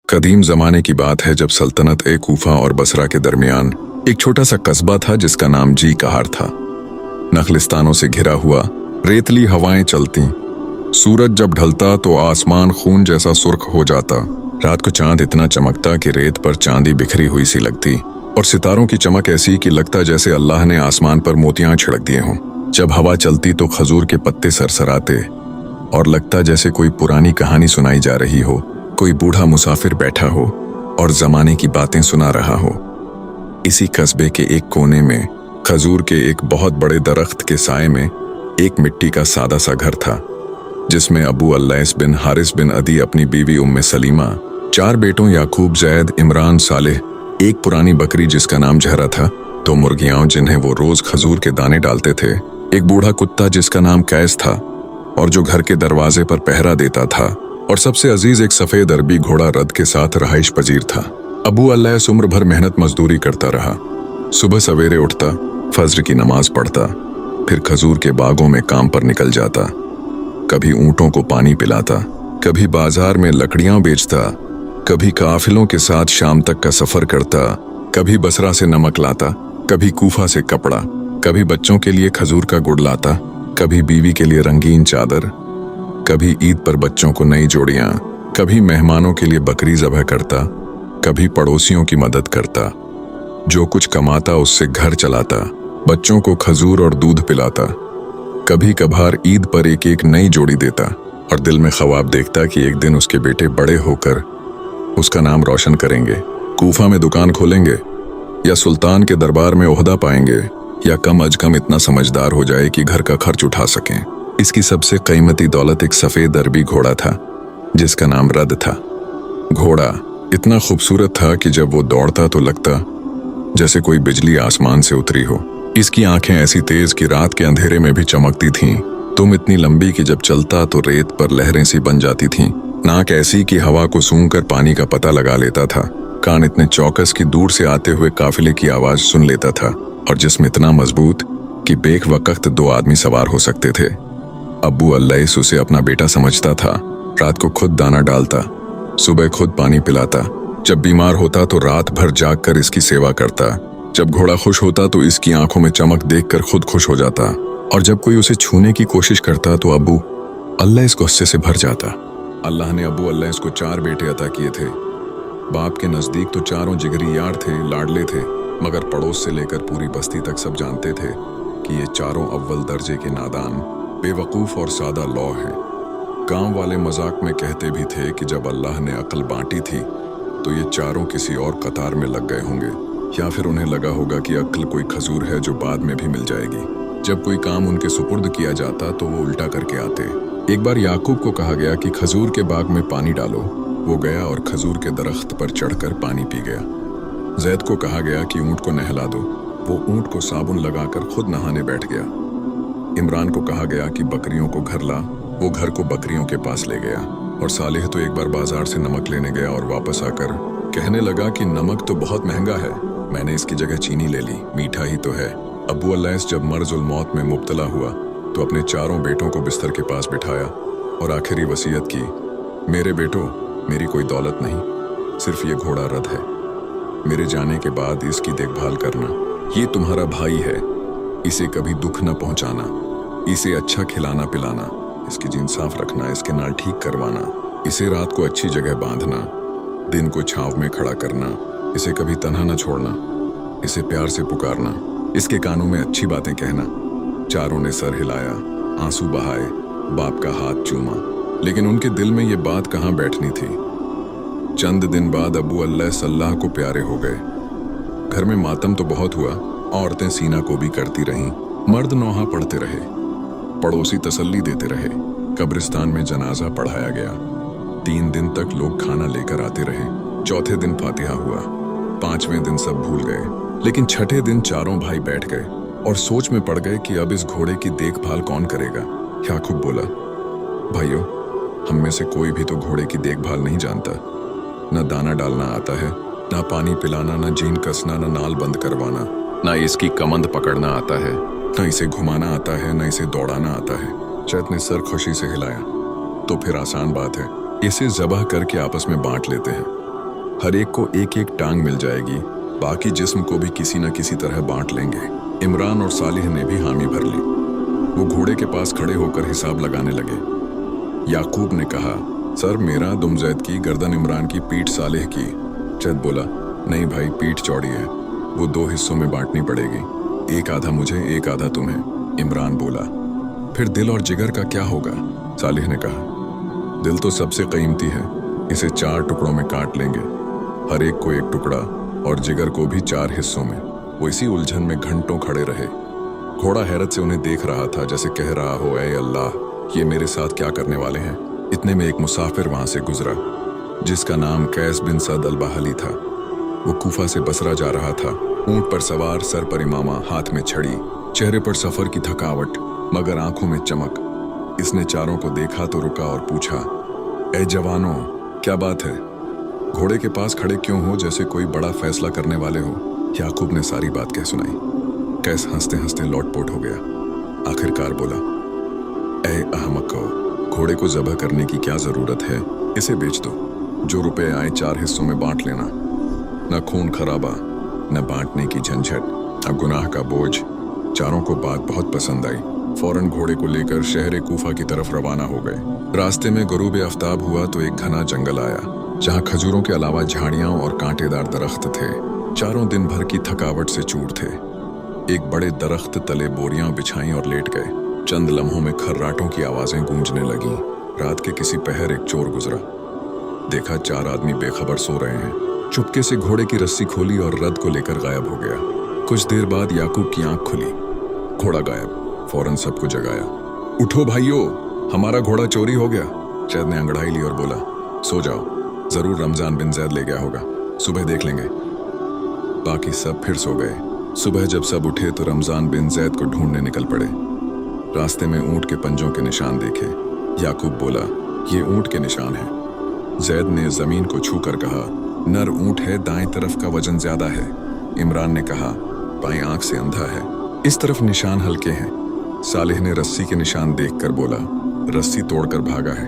कदीम ज़माने की बात है जब सल्तनत कूफा और बसरा के दरमियान एक छोटा सा कस्बा था जिसका नाम जी कहार था। नखलिस्तानों से घिरा हुआ, रेतली हवाएं चलती, सूरज जब ढलता तो आसमान खून जैसा सुर्ख हो जाता। रात को चांद इतना चमकता कि रेत पर चांदी बिखरी हुई सी लगती और सितारों की चमक ऐसी कि लगता जैसे अल्लाह ने आसमान पर मोतियां छिड़क दिए हों। जब हवा चलती तो खजूर के पत्ते सरसराते और लगता जैसे कोई पुरानी कहानी सुनाई जा रही हो, कोई बूढ़ा मुसाफिर बैठा हो और जमाने की बातें सुना रहा हो। इसी कस्बे के एक कोने में खजूर के एक बहुत बड़े दरख्त के साए में एक मिट्टी का सादा सा घर था, जिसमें अबू अल्लैस बिन हारिस बिन अदी अपनी बीवी उम्मे सलीमा, 4 बेटों याकूब, जैद, इमरान, सालेह, एक पुरानी बकरी जिसका नाम जहरा था, 2 मुर्गियां जिन्हें वो रोज खजूर के दाने डालते थे, एक बूढ़ा कुत्ता जिसका नाम कैस था और जो घर के दरवाजे पर पहरा देता था, और सबसे अजीज एक सफेद अरबी घोड़ा रद के साथ रहाइश पजीर था। अबू अल्लैस उम्र भर मेहनत मजदूरी करता रहा। सुबह सवेरे उठता, फज्र की नमाज पढ़ता, फिर खजूर के बागों में काम पर निकल जाता। कभी ऊंटों को पानी पिलाता, कभी बाजार में लकड़ियां बेचता, कभी काफिलों के साथ शाम तक का सफर करता, कभी बसरा से नमक लाता, कभी कूफा से कपड़ा, कभी बच्चों के लिए खजूर का गुड़ लाता, कभी बीवी के लिए रंगीन चादर, कभी ईद पर बच्चों को नई जोड़ियां, कभी मेहमानों के लिए बकरी ज़बह करता, कभी पड़ोसियों की मदद करता। जो कुछ कमाता उससे घर चलाता, बच्चों को खजूर और दूध पिलाता। कभी कभार ईद पर एक एक नई जोड़ी देता और दिल में ख्वाब देखता कि एक दिन उसके बेटे बड़े होकर उसका नाम रोशन करेंगे, कूफा में दुकान खोलेंगे, या सुल्तान के दरबार में ओहदा पाएंगे, या कम अज कम इतना समझदार हो जाए कि घर का खर्च उठा सकें। इसकी सबसे कीमती दौलत एक सफेद अरबी घोड़ा था जिसका नाम रद था। घोड़ा इतना खूबसूरत था कि जब वो दौड़ता तो लगता जैसे कोई बिजली आसमान से उतरी हो। इसकी आंखें ऐसी तेज कि रात के अंधेरे में भी चमकती थीं। तुम इतनी लंबी कि जब चलता तो रेत पर लहरें सी बन जाती थीं। नाक ऐसी कि हवा को सूंघकर पानी का पता लगा लेता था। कान इतने चौकस कि दूर से आते हुए काफिले की आवाज सुन लेता था, और जिस्म इतना मजबूत कि बेख वक्त 2 आदमी सवार हो सकते थे। अबू अल्लैस उसे अपना बेटा समझता था। रात को खुद दाना डालता, सुबह खुद पानी पिलाता। जब बीमार होता तो रात भर जागकर इसकी सेवा करता। जब घोड़ा खुश होता तो इसकी आंखों में चमक देखकर खुद खुश हो जाता, और जब कोई उसे छूने की कोशिश करता तो अबू अल्लैस गुस्से से भर जाता। अल्लाह ने अबू अल्लैस को 4 बेटे अता किए थे। बाप के नजदीक तो चारों जिगरी यार थे, लाडले थे, मगर पड़ोस से लेकर पूरी बस्ती तक सब जानते थे कि ये चारों अव्वल दर्जे के नादान, बेवकूफ और सादा लौ हैं। गांव वाले मजाक में कहते भी थे कि जब अल्लाह ने अक्ल बांटी थी तो ये चारों किसी और कतार में लग गए होंगे, या फिर उन्हें लगा होगा कि अक्ल कोई खजूर है जो बाद में भी मिल जाएगी। जब कोई काम उनके सुपुर्द किया जाता तो वो उल्टा करके आते। एक बार याकूब को कहा गया कि खजूर के बाग में पानी डालो। वो गया और खजूर के दरख्त पर चढ़कर पानी पी गया। जैद को कहा गया कि ऊंट को नहला दो। वो ऊंट को साबुन लगाकर खुद नहाने बैठ गया। इमरान को कहा गया कि बकरियों को घर ला। वो घर को बकरियों के पास ले गया। और सालेह तो एक बार बाजार से नमक लेने गया और वापस आकर कहने लगा कि नमक तो बहुत महंगा है, मैंने इसकी जगह चीनी ले ली, मीठा ही तो है। अबू अल्लैस जब मर्जुल मौत में मुब्तला हुआ तो अपने 4 बेटों को बिस्तर के पास बिठाया और आखिरी वसीयत की, मेरे बेटों, मेरी कोई दौलत नहीं, सिर्फ ये घोड़ा रद है। मेरे जाने के बाद इसकी देखभाल करना। ये तुम्हारा भाई है, इसे कभी दुख न पहुंचाना, इसे अच्छा खिलाना पिलाना, इसकी जीन साफ रखना, इसके नाल ठीक करवाना, इसे रात को अच्छी जगह बांधना, दिन को छांव में खड़ा करना, इसे कभी तन्हा न छोड़ना, इसे प्यार से पुकारना, इसके कानों में अच्छी बातें कहना। चारों ने सर हिलाया, आंसू बहाए, बाप का हाथ चूमा, लेकिन उनके दिल में ये बात कहाँ बैठनी थी। चंद दिन बाद अबू अल्लैस अल्लाह को प्यारे हो गए। घर में मातम तो बहुत हुआ, औरतें सीना को भी करती रहीं, मर्द नौहा पढ़ते रहे, पड़ोसी तसल्ली देते रहे, कब्रिस्तान में जनाजा पढ़ाया गया। 3 दिन तक लोग खाना लेकर आते रहे। चौथे दिन फातिहा हुआ। 5वें दिन सब भूल गए, लेकिन छठे दिन चारों भाई बैठ गए और सोच में पड़ गए कि अब इस घोड़े की देखभाल कौन करेगा। याकूब बोला, भाइयों, हम में से कोई भी तो घोड़े की देखभाल नहीं जानता। न दाना डालना आता है, न पानी पिलाना, न जीन कसना, न नाल बंद करवाना, न इसकी कमंद पकड़ना आता है, न इसे घुमाना आता है, न इसे दौड़ाना आता है। जैद ने सर खुशी से हिलाया। तो फिर आसान बात है, इसे ज़बह करके आपस में बांट लेते हैं। हर एक को एक एक टांग मिल जाएगी, बाकी जिस्म को भी किसी न किसी तरह बांट लेंगे। इमरान और सालिह ने भी हामी भर ली। वो घोड़े के पास खड़े होकर हिसाब लगाने लगे। याकूब ने कहा, सर मेरा दुम जैद की, गर्दन इमरान की, पीठ सालिह की। जैद बोला, नहीं भाई, पीठ चौड़ी है, वो 2 हिस्सों में बांटनी पड़ेगी, एक आधा मुझे, एक आधा तुम्हें। इमरान बोला, फिर दिल और जिगर का क्या होगा? सालिह ने कहा, दिल तो सबसे कीमती है, इसे 4 टुकड़ों में काट लेंगे, हर एक को एक टुकड़ा, और जिगर को भी 4 हिस्सों में। वो इसी उलझन में घंटों खड़े रहे। घोड़ा हैरत से उन्हें देख रहा था, जैसे कह रहा हो, ऐ अल्लाह, ये मेरे साथ क्या करने वाले हैं। इतने में एक मुसाफिर वहां से गुजरा, जिसका नाम कैस बिन सद अल बहली था। वो कूफा से बसरा जा रहा था। ऊंट पर सवार, सर पर इमामा, हाथ में छड़ी, चेहरे पर सफर की थकावट, मगर आंखों में चमक। इसने चारों को देखा तो रुका और पूछा, ए जवानों, क्या बात है? घोड़े के पास खड़े क्यों हो, जैसे कोई बड़ा फैसला करने वाले हो? याकूब ने सारी बात कह सुनाई। कैस हंसते हंसते लौटपोट हो गया। आखिरकार बोला, ए अहमको, घोड़े को ज़बह करने की क्या जरूरत है? इसे बेच दो, जो रुपए आए 4 हिस्सों में बांट लेना। न खून खराबा, न बांटने की झंझट, न गुनाह का बोझ। चारों को बात बहुत पसंद आई। फौरन घोड़े को लेकर शहर कूफा की तरफ रवाना हो गए। रास्ते में गुरूब आफ्ताब हुआ तो एक घना जंगल आया, जहाँ खजूरों के अलावा झाड़ियां और कांटेदार दरख्त थे। चारों दिन भर की थकावट से चूर थे। एक बड़े दरख्त तले बोरियां बिछाई और लेट गए। चंद लम्हों में खर्राटों की आवाजें गूंजने लगीं। रात के किसी पहर एक चोर गुजरा। देखा 4 आदमी बेखबर सो रहे हैं। चुपके से घोड़े की रस्सी खोली और रद को लेकर गायब हो गया। कुछ देर बाद याकूब की आंख खुली, घोड़ा गायब। फौरन सबको जगाया, उठो भाइयों, हमारा घोड़ा चोरी हो गया। जैद ने अंगड़ाई ली और बोला, सो जाओ, जरूर रमजान बिन जैद ले गया होगा, सुबह देख लेंगे। बाकी सब फिर सो गए। सुबह जब सब उठे तो रमजान बिन जैद को ढूंढने निकल पड़े। रास्ते में ऊंट के पंजों के निशान देखे। याकूब बोला, ये ऊंट के निशान हैं। जैद ने जमीन को छूकर कहा, नर ऊंट है, दाएं तरफ का वजन ज्यादा है। इमरान ने कहा, बाएं आंख से अंधा है, इस तरफ निशान हल्के हैं। सालिह ने रस्सी के निशान देखकर बोला, रस्सी तोड़कर भागा है,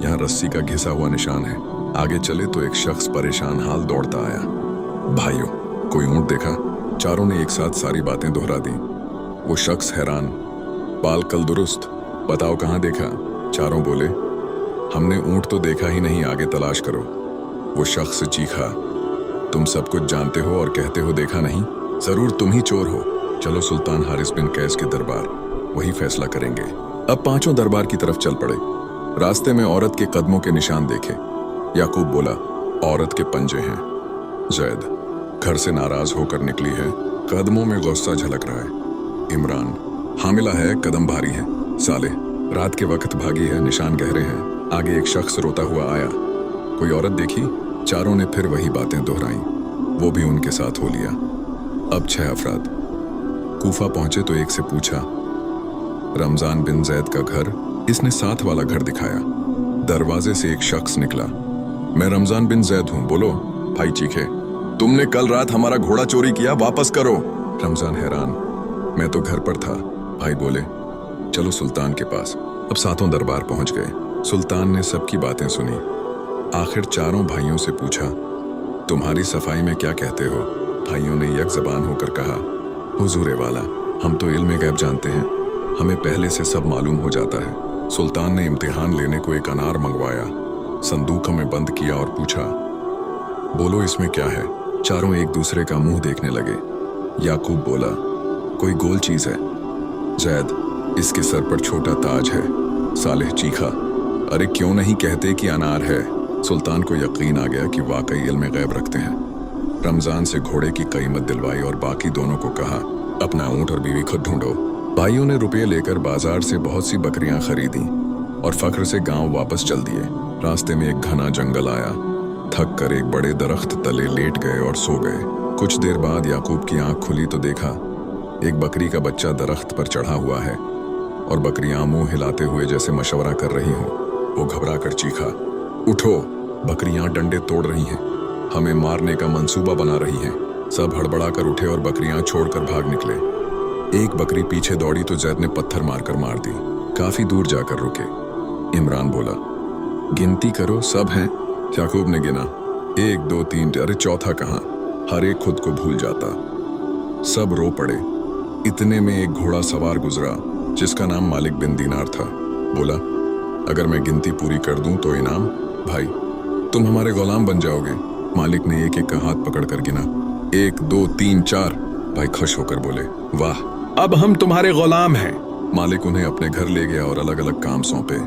यहाँ रस्सी का घिसा हुआ निशान है। आगे चले तो एक शख्स परेशान हाल दौड़ता आया। भाइयों, कोई ऊंट देखा? चारों ने एक साथ सारी बातें दोहरा दी। वो शख्स हैरान, बाल कल दुरुस्त, बताओ कहाँ देखा? चारों बोले, हमने ऊंट तो देखा ही नहीं, आगे तलाश करो। वो शख्स चीखा, तुम सब कुछ जानते हो और कहते हो देखा नहीं? जरूर तुम ही चोर हो। चलो सुल्तान हारिस बिन कैस के दरबार, वही फैसला करेंगे। अब पांचों दरबार की तरफ चल पड़े। रास्ते में औरत के कदमों के निशान देखे। याकूब बोला, औरत के पंजे हैं। जैद, घर से नाराज होकर निकली है, कदमों में गुस्सा झलक रहा है। इमरान, हामिला है, कदम भारी है। साले, रात के वक्त भागी है, निशान गहरे हैं। आगे एक शख्स रोता हुआ आया, कोई औरत देखी? चारों ने फिर वही बातें दोहराई। वो भी उनके साथ हो लिया। अब 6 अफराद कूफा पहुंचे तो एक से पूछा, रमजान बिन जैद का घर? इसने साथ वाला घर दिखाया। दरवाजे से एक शख्स निकला, मैं रमजान बिन जैद हूं, बोलो। भाई चीखे, तुमने कल रात हमारा घोड़ा चोरी किया, वापस करो। रमजान हैरान, मैं तो घर पर था। भाई बोले, चलो सुल्तान के पास। अब सातों दरबार पहुंच गए। सुल्तान ने सबकी बातें सुनी। आखिर चारों भाइयों से पूछा, तुम्हारी सफाई में क्या कहते हो? भाइयों ने एक जबान होकर कहा, हुजूरे वाला, हम तो इल्म गैब जानते हैं, हमें पहले से सब मालूम हो जाता है। सुल्तान ने इम्तिहान लेने को एक अनार मंगवाया, संदूक में बंद किया और पूछा, बोलो इसमें क्या है? चारों एक दूसरे का मुंह देखने लगे। याकूब बोला, कोई गोल चीज है। जैद, इसके सर पर छोटा ताज है। सालिह चीखा, अरे क्यों नहीं कहते कि अनार है? सुल्तान को यकीन आ गया कि वाकई इल्म गैब रखते हैं। रमजान से घोड़े की कीमत दिलवाई और बाकी दोनों को कहा, अपना ऊंट और बीवी खुद ढूंढो। भाइयों ने रुपये लेकर बाजार से बहुत सी बकरियां खरीदी और फख्र से गांव वापस चल दिए। रास्ते में एक घना जंगल आया। थक कर एक बड़े दरख्त तले लेट गए और सो गए। कुछ देर बाद याकूब की आंख खुली तो देखा एक बकरी का बच्चा दरख्त पर चढ़ा हुआ है और बकरियां मुंह हिलाते हुए जैसे मशवरा कर रही हों। वो घबरा कर चीखा, उठो, बकरियां डंडे तोड़ रही हैं, हमें मारने का मंसूबा बना रही हैं। सब हड़बड़ा कर उठे और बकरियां छोड़कर भाग निकले। एक बकरी पीछे दौड़ी तो जैद ने पत्थर मारकर मार दी। काफी दूर जाकर रुके। इमरान बोला, गिनती करो, सब हैं? याकूब ने गिना, 1 2 3, अरे चौथा कहाँ? हर एक खुद को भूल जाता। सब रो पड़े। इतने में एक घोड़ा सवार गुजरा जिसका नाम मालिक बिन दीनार था। बोला, अगर मैं गिनती पूरी कर दूं तो इनाम। भाई, तुम हमारे गुलाम बन जाओगे। मालिक ने एक एक का हाथ पकड़कर गिना। 1 2 3 4। भाई खुश होकर बोले, वाह, अब हम तुम्हारे गुलाम हैं। मालिक उन्हें अपने घर ले गया और अलग अलग काम सौंपे।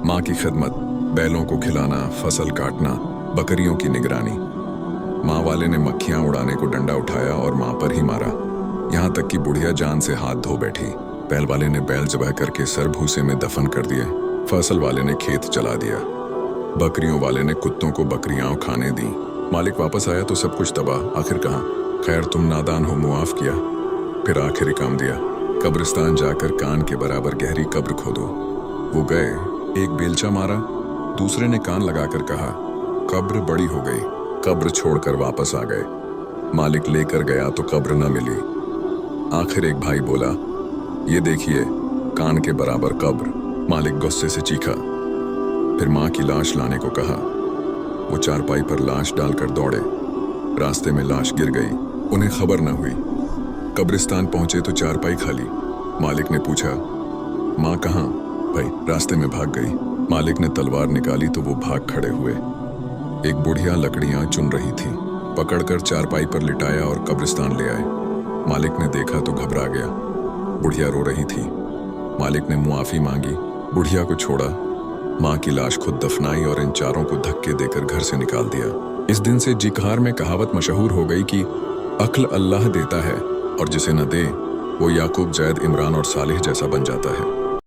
माँ की खिदमत, बैलों को खिलाना, फसल काटना, बकरियों की निगरानी। माँ वाले ने मक्खियां उड़ाने को डंडा उठाया और माँ पर ही मारा। यहाँ तक कि बुढ़िया जान से हाथ धो बैठी। बैल वाले ने बैल जबह करके सर भूसे में दफन कर दिए। फसल वाले ने खेत चला दिया। बकरियों वाले ने कुत्तों को बकरियां खाने दी। मालिक वापस आया तो सब कुछ तबाह। आखिर कहाँ? खैर, तुम नादान हो, मुआफ किया। फिर आखिरी काम दिया, कब्रिस्तान जाकर कान के बराबर गहरी कब्र खोदो। वो गए, एक बेलचा मारा, दूसरे ने कान लगाकर कहा, कब्र बड़ी हो गई। कब्र छोड़कर वापस आ गए। मालिक लेकर गया तो कब्र न मिली। आखिर एक भाई बोला, ये देखिए, कान के बराबर कब्र। मालिक गुस्से से चीखा। फिर माँ की लाश लाने को कहा। वो चारपाई पर लाश डालकर दौड़े। रास्ते में लाश गिर गई, उन्हें खबर न हुई। कब्रिस्तान पहुंचे तो चारपाई खाली। मालिक ने पूछा, माँ कहाँ? भाई, रास्ते में भाग गई। मालिक ने तलवार निकाली तो वो भाग खड़े हुए। एक बुढ़िया लकड़ियां चुन रही थी। पकड़कर चारपाई पर लिटाया और कब्रिस्तान ले आए। मालिक ने देखा तो घबरा गया। बुढ़िया रो रही थी। मालिक ने मुआफी मांगी, बुढ़िया को छोड़ा। माँ की लाश खुद दफनाई और इन चारों को धक्के देकर घर से निकाल दिया। इस दिन से जीकहार में कहावत मशहूर हो गई कि अक्ल अल्लाह देता है और जिसे न दे वो याकूब, जैद, इमरान और सालेह जैसा बन जाता है।